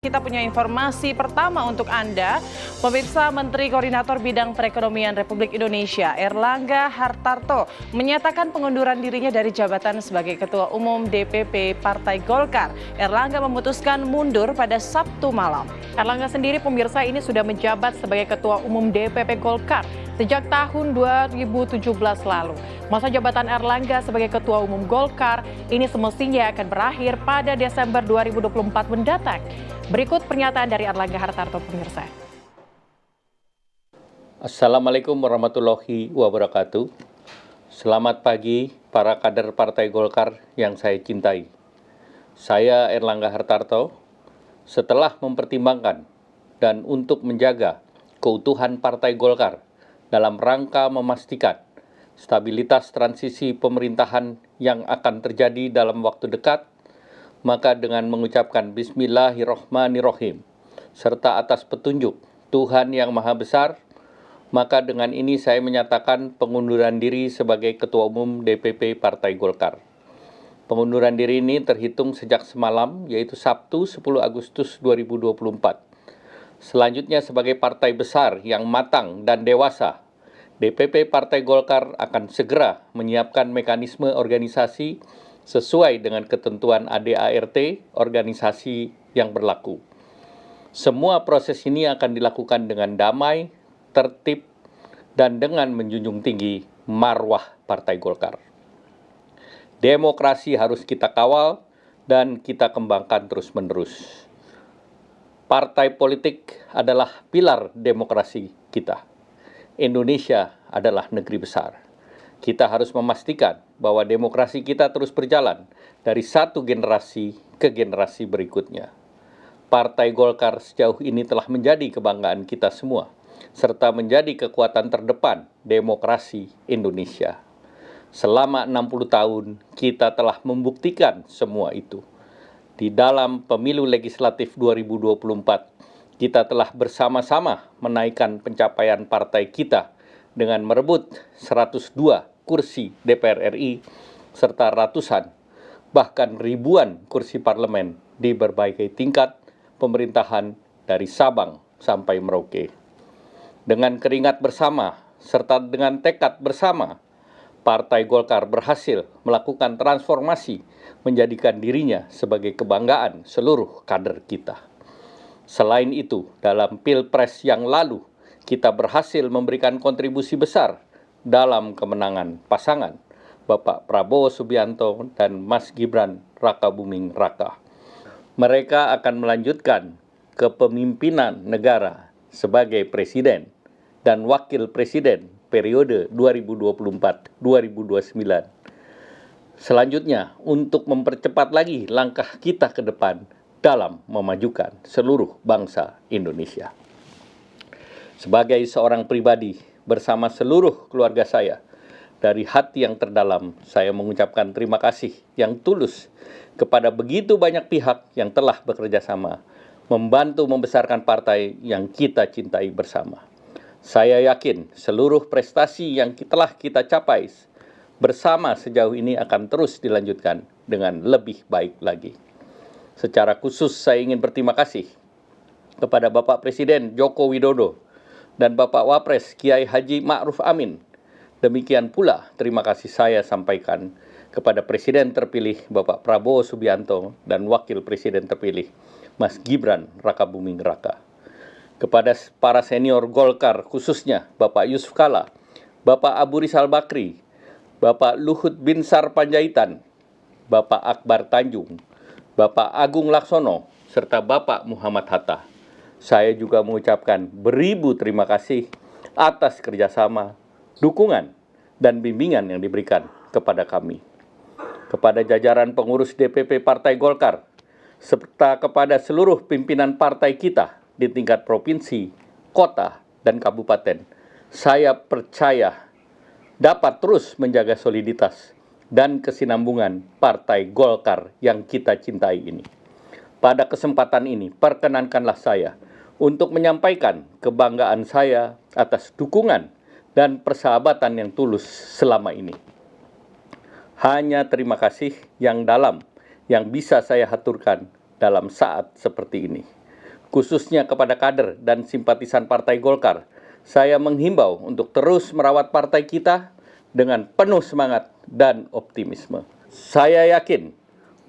Kita punya informasi pertama untuk Anda. Pemirsa, Menteri Koordinator Bidang Perekonomian Republik Indonesia Erlangga Hartarto menyatakan pengunduran dirinya dari jabatan sebagai Ketua Umum DPP Partai Golkar. Erlangga memutuskan mundur pada Sabtu malam. Erlangga sendiri, pemirsa, ini sudah menjabat sebagai Ketua Umum DPP Golkar sejak tahun 2017 lalu. Masa jabatan Erlangga sebagai Ketua Umum Golkar ini semestinya akan berakhir pada Desember 2024 mendatang. Berikut pernyataan dari Erlangga Hartarto, pemirsa. Assalamualaikum warahmatullahi wabarakatuh. Selamat pagi para kader Partai Golkar yang saya cintai. Saya Erlangga Hartarto, setelah mempertimbangkan dan untuk menjaga keutuhan Partai Golkar dalam rangka memastikan stabilitas transisi pemerintahan yang akan terjadi dalam waktu dekat, maka dengan mengucapkan Bismillahirrohmanirrohim, serta atas petunjuk Tuhan Yang Maha Besar, maka dengan ini saya menyatakan pengunduran diri sebagai Ketua Umum DPP Partai Golkar. Pengunduran diri ini terhitung sejak semalam, yaitu Sabtu 10 Agustus 2024. Selanjutnya sebagai partai besar yang matang dan dewasa, DPP Partai Golkar akan segera menyiapkan mekanisme organisasi sesuai dengan ketentuan ADART organisasi yang berlaku. Semua proses ini akan dilakukan dengan damai, tertib, dan dengan menjunjung tinggi marwah Partai Golkar. Demokrasi harus kita kawal dan kita kembangkan terus-menerus. Partai politik adalah pilar demokrasi kita. Indonesia adalah negeri besar. Kita harus memastikan bahwa demokrasi kita terus berjalan dari satu generasi ke generasi berikutnya. Partai Golkar sejauh ini telah menjadi kebanggaan kita semua, serta menjadi kekuatan terdepan demokrasi Indonesia. Selama 60 tahun, kita telah membuktikan semua itu. Di dalam pemilu legislatif 2024, kita telah bersama-sama menaikkan pencapaian partai kita dengan merebut 102 kursi DPR RI serta ratusan, bahkan ribuan kursi parlemen di berbagai tingkat pemerintahan dari Sabang sampai Merauke. Dengan keringat bersama serta dengan tekad bersama, Partai Golkar berhasil melakukan transformasi menjadikan dirinya sebagai kebanggaan seluruh kader kita. Selain itu, dalam Pilpres yang lalu, kita berhasil memberikan kontribusi besar dalam kemenangan pasangan Bapak Prabowo Subianto dan Mas Gibran Rakabuming Raka. Mereka akan melanjutkan kepemimpinan negara sebagai presiden dan wakil presiden periode 2024-2029. Selanjutnya, untuk mempercepat lagi langkah kita ke depan dalam memajukan seluruh bangsa Indonesia. Sebagai seorang pribadi, bersama seluruh keluarga saya, dari hati yang terdalam, saya mengucapkan terima kasih yang tulus kepada begitu banyak pihak yang telah bekerja sama, membantu membesarkan partai yang kita cintai bersama. Saya yakin seluruh prestasi yang telah kita capai bersama sejauh ini akan terus dilanjutkan dengan lebih baik lagi. Secara khusus saya ingin berterima kasih kepada Bapak Presiden Joko Widodo dan Bapak Wapres Kiai Haji Ma'ruf Amin. Demikian pula terima kasih saya sampaikan kepada Presiden terpilih Bapak Prabowo Subianto dan Wakil Presiden terpilih Mas Gibran Rakabuming Raka. Kepada para senior Golkar khususnya Bapak Yusuf Kalla, Bapak Abu Rizal Bakri, Bapak Luhut Binsar Panjaitan, Bapak Akbar Tanjung, Bapak Agung Laksono, serta Bapak Muhammad Hatta. Saya juga mengucapkan beribu terima kasih atas kerjasama, dukungan, dan bimbingan yang diberikan kepada kami. Kepada jajaran pengurus DPP Partai Golkar, serta kepada seluruh pimpinan partai kita di tingkat provinsi, kota, dan kabupaten, saya percaya dapat terus menjaga soliditas dan kesinambungan Partai Golkar yang kita cintai ini. Pada kesempatan ini, perkenankanlah saya untuk menyampaikan kebanggaan saya atas dukungan dan persahabatan yang tulus selama ini. Hanya terima kasih yang dalam yang bisa saya haturkan dalam saat seperti ini. khususnya kepada kader dan simpatisan Partai Golkar, saya menghimbau untuk terus merawat partai kita dengan penuh semangat dan optimisme. Saya yakin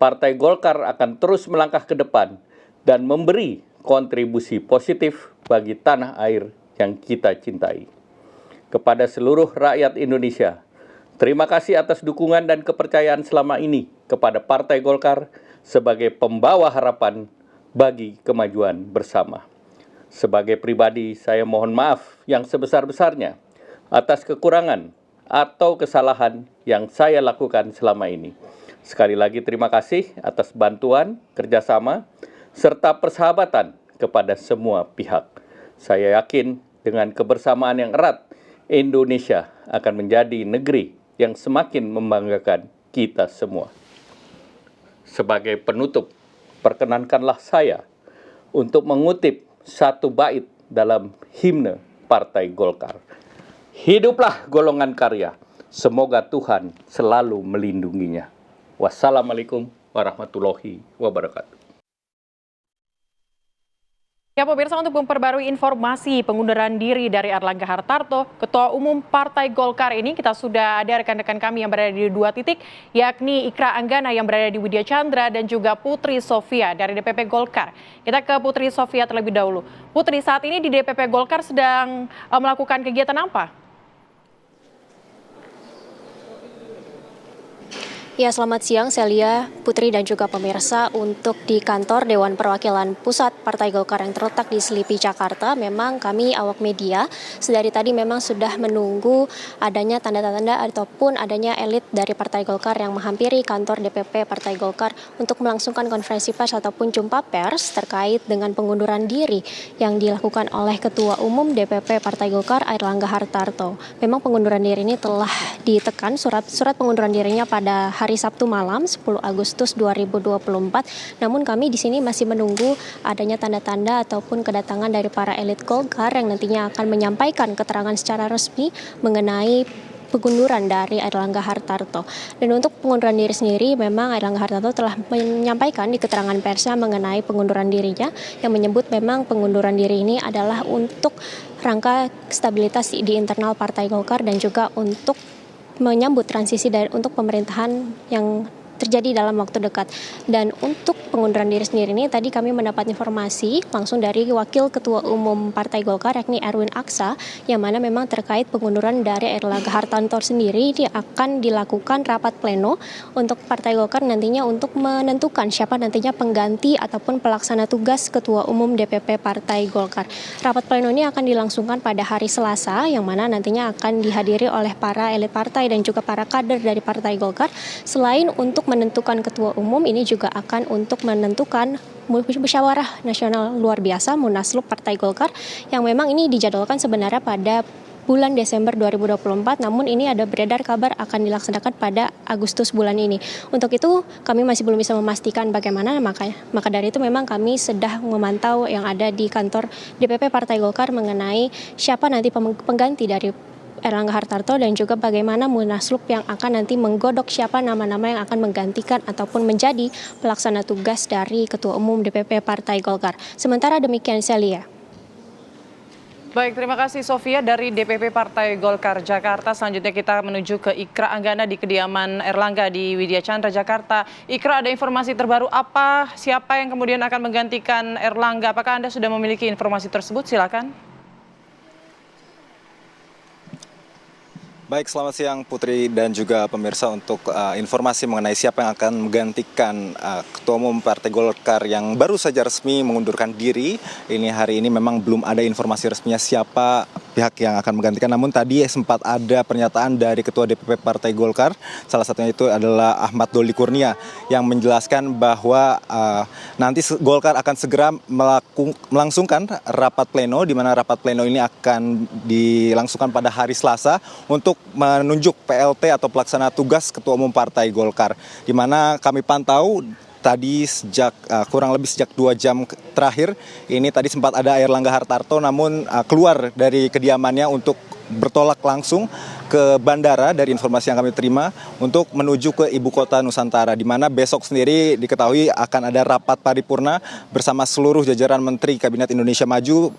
Partai Golkar akan terus melangkah ke depan dan memberi kontribusi positif bagi tanah air yang kita cintai. Kepada seluruh rakyat Indonesia, terima kasih atas dukungan dan kepercayaan selama ini kepada Partai Golkar sebagai pembawa harapan bagi kemajuan bersama. Sebagai pribadi, saya mohon maaf yang sebesar-besarnya atas kekurangan atau kesalahan yang saya lakukan selama ini. Sekali lagi terima kasih atas bantuan, kerjasama, serta persahabatan kepada semua pihak. Saya yakin dengan kebersamaan yang erat, Indonesia akan menjadi negeri yang semakin membanggakan kita semua. Sebagai penutup, perkenankanlah saya untuk mengutip satu bait dalam himne Partai Golkar. Hiduplah golongan karya, semoga Tuhan selalu melindunginya. Wassalamualaikum warahmatullahi wabarakatuh. Ya pemirsa, untuk memperbarui informasi pengunduran diri dari Airlangga Hartarto, Ketua Umum Partai Golkar ini, kita sudah ada rekan-rekan kami yang berada di 2 titik, yakni Ikra Anggana yang berada di Widya Chandra dan juga Putri Sofia dari DPP Golkar. Kita ke Putri Sofia terlebih dahulu. Putri, saat ini di DPP Golkar sedang melakukan kegiatan apa? Ya, selamat siang Celia, Putri dan juga pemirsa. Untuk di kantor Dewan Perwakilan Pusat Partai Golkar yang terletak di Selipi, Jakarta, memang kami awak media sedari tadi memang sudah menunggu adanya tanda-tanda ataupun adanya elit dari Partai Golkar yang menghampiri kantor DPP Partai Golkar untuk melangsungkan konferensi pers ataupun jumpa pers terkait dengan pengunduran diri yang dilakukan oleh Ketua Umum DPP Partai Golkar Airlangga Hartarto. Memang pengunduran diri ini telah ditekan surat pengunduran dirinya pada hari Sabtu malam 10 Agustus 2024. Namun kami di sini masih menunggu adanya tanda-tanda ataupun kedatangan dari para elit Golkar yang nantinya akan menyampaikan keterangan secara resmi mengenai pengunduran dari Airlangga Hartarto. Dan untuk pengunduran diri sendiri, memang Airlangga Hartarto telah menyampaikan di keterangan persnya mengenai pengunduran dirinya, yang menyebut memang pengunduran diri ini adalah untuk rangka stabilitas di internal Partai Golkar dan juga untuk menyambut transisi untuk pemerintahan yang terjadi dalam waktu dekat. Dan untuk pengunduran diri sendiri ini tadi kami mendapat informasi langsung dari Wakil Ketua Umum Partai Golkar yakni Erwin Aksa, yang mana memang terkait pengunduran dari Airlangga Hartarto sendiri ini akan dilakukan rapat pleno untuk Partai Golkar nantinya untuk menentukan siapa nantinya pengganti ataupun pelaksana tugas Ketua Umum DPP Partai Golkar. Rapat pleno ini akan dilangsungkan pada hari Selasa, yang mana nantinya akan dihadiri oleh para elit partai dan juga para kader dari Partai Golkar. Selain untuk menentukan ketua umum, ini juga akan untuk menentukan musyawarah nasional luar biasa Munaslup Partai Golkar, yang memang ini dijadwalkan sebenarnya pada bulan Desember 2024, namun ini ada beredar kabar akan dilaksanakan pada Agustus bulan ini. Untuk itu kami masih belum bisa memastikan bagaimana, maka dari itu memang kami sedang memantau yang ada di kantor DPP Partai Golkar mengenai siapa nanti pengganti dari Airlangga Hartarto dan juga bagaimana Munaslup yang akan nanti menggodok siapa nama-nama yang akan menggantikan ataupun menjadi pelaksana tugas dari Ketua Umum DPP Partai Golkar. Sementara demikian, Celia. Baik, terima kasih Sofia dari DPP Partai Golkar Jakarta. Selanjutnya kita menuju ke Ikra Anggana di kediaman Airlangga di Widya Chandra, Jakarta. Ikra, ada informasi terbaru apa? Siapa yang kemudian akan menggantikan Airlangga? Apakah Anda sudah memiliki informasi tersebut? Silakan. Baik, selamat siang Putri dan juga pemirsa. Untuk informasi mengenai siapa yang akan menggantikan Ketua Umum Partai Golkar yang baru saja resmi mengundurkan diri, ini hari ini memang belum ada informasi resminya siapa pihak yang akan menggantikan. Namun tadi sempat ada pernyataan dari Ketua DPP Partai Golkar, salah satunya itu adalah Ahmad Doli Kurnia, yang menjelaskan bahwa nanti Golkar akan segera melangsungkan rapat pleno, di mana rapat pleno ini akan dilangsungkan pada hari Selasa untuk menunjuk PLT atau pelaksana tugas Ketua Umum Partai Golkar, di mana kami pantau tadi kurang lebih sejak 2 jam terakhir ini tadi sempat ada Airlangga Hartarto namun keluar dari kediamannya untuk bertolak langsung ke bandara dari informasi yang kami terima untuk menuju ke ibu kota Nusantara, di mana besok sendiri diketahui akan ada rapat paripurna bersama seluruh jajaran Menteri Kabinet Indonesia Maju,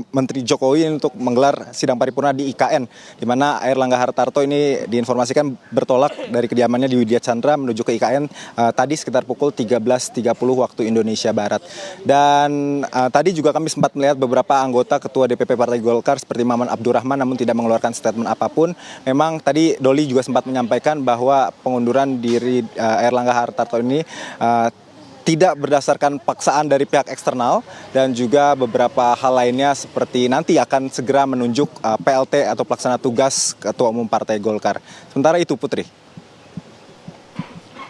Menteri Jokowi untuk menggelar sidang paripurna di IKN, di mana Airlangga Hartarto ini diinformasikan bertolak dari kediamannya di Widya Chandra menuju ke IKN tadi sekitar pukul 13.30 waktu Indonesia Barat. Dan tadi juga kami sempat melihat beberapa anggota Ketua DPP Partai Golkar seperti Maman Abdurrahman namun tidak mengeluarkan statement apapun. Memang tadi Doli juga sempat menyampaikan bahwa pengunduran diri Airlangga Hartarto ini tidak berdasarkan paksaan dari pihak eksternal dan juga beberapa hal lainnya seperti nanti akan segera menunjuk PLT atau pelaksana tugas Ketua Umum Partai Golkar. Sementara itu Putri.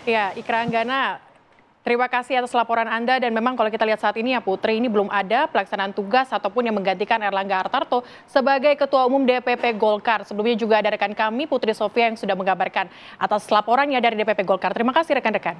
Ya, Ikra Anggana, terima kasih atas laporan Anda. Dan memang kalau kita lihat saat ini ya Putri, ini belum ada pelaksanaan tugas ataupun yang menggantikan Airlangga Hartarto sebagai Ketua Umum DPP Golkar. Sebelumnya juga ada rekan kami Putri Sofia yang sudah mengabarkan atas laporannya dari DPP Golkar. Terima kasih rekan-rekan.